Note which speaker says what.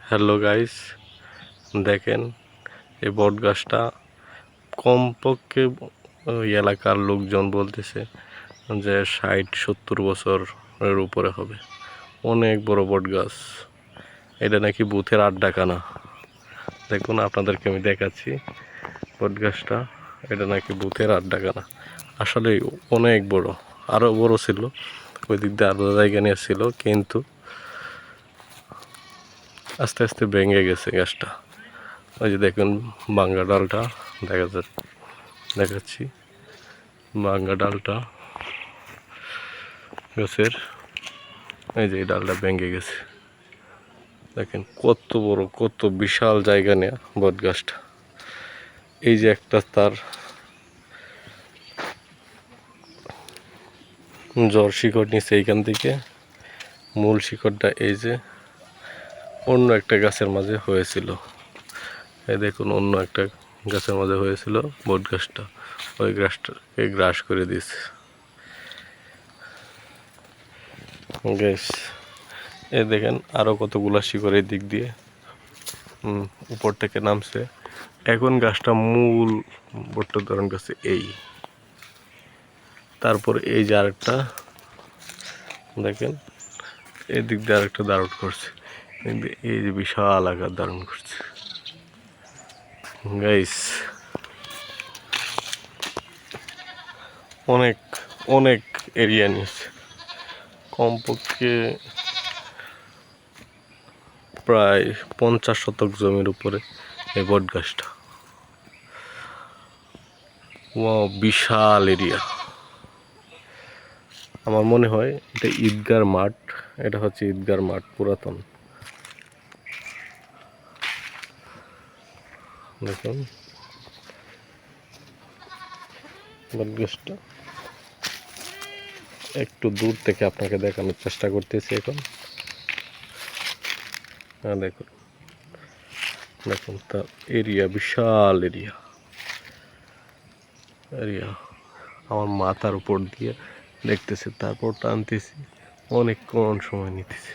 Speaker 1: Hello guys, দেখেন এই বট গাছটা কমপক্ষে ওই এলাকার লোকজন বলতেছে যে 60-70 বছরের উপরে হবে। অনেক বড় বট গাছ। এটা নাকি ভূতের আড্ডাখানা। দেখুন আপনাদেরকে আমি দেখাচ্ছি বট গাছটা। এটা নাকি ভূতের আড্ডাখানা। আসলে অনেক বড়, আরও বড় ছিল, ওই দিক দিয়ে আরও জায়গা নিয়ে ছিল, কিন্তু আস্তে আস্তে ভেঙে গেছে গাছটা। ওই যে দেখুন ভাঙ্গা ডালটা দেখাচ্ছি ভাঙ্গা ডালটা গাছের, এই যে এই ডালটা ভেঙে গেছে। দেখেন কত বড়, কত বিশাল জায়গা নেয়া বট গাছটা। এই যে একটা তার জড় শিকড় নিচে এইখান থেকে, মূল শিকড়টা এই যে অন্য একটা গাছের মাঝে হয়েছিল। এই দেখুন অন্য একটা গাছের মাঝে হয়েছিল বট গাছটা, ওই গাছটাকে গ্রাস করে দিয়েছে। গ্যাস এই দেখেন আরও কতগুলা শিকড় এই দিক দিয়ে উপর থেকে নামছে। এখন গাছটা মূল বট্ট ধারণ করছে এই, তারপর এই যে আরেকটা দেখেন এই দিক দিয়ে আরেকটা ধারণ করছে, এই যে বিশাল আকার ধারণ করছে। গাইস অনেক অনেক এরিয়া নিয়েছে, কমপক্ষে প্রায় 50 শতক জমির উপরে এই বট গাছটা। বিশাল এরিয়া। আমার মনে হয় এটা ঈদগার মাঠ, এটা হচ্ছে ঈদগার মাঠ পুরাতন। দেখুন বট গাছটা একটু দূর থেকে আপনাকে দেখানোর চেষ্টা করতেছি এখন। হ্যাঁ দেখুন, দেখুন তার এরিয়া, বিশাল এরিয়া। আমার মাথার উপর দিয়ে দেখতেছে, তারপর টানতেছি, অনেকক্ষণ সময় নিতেছে।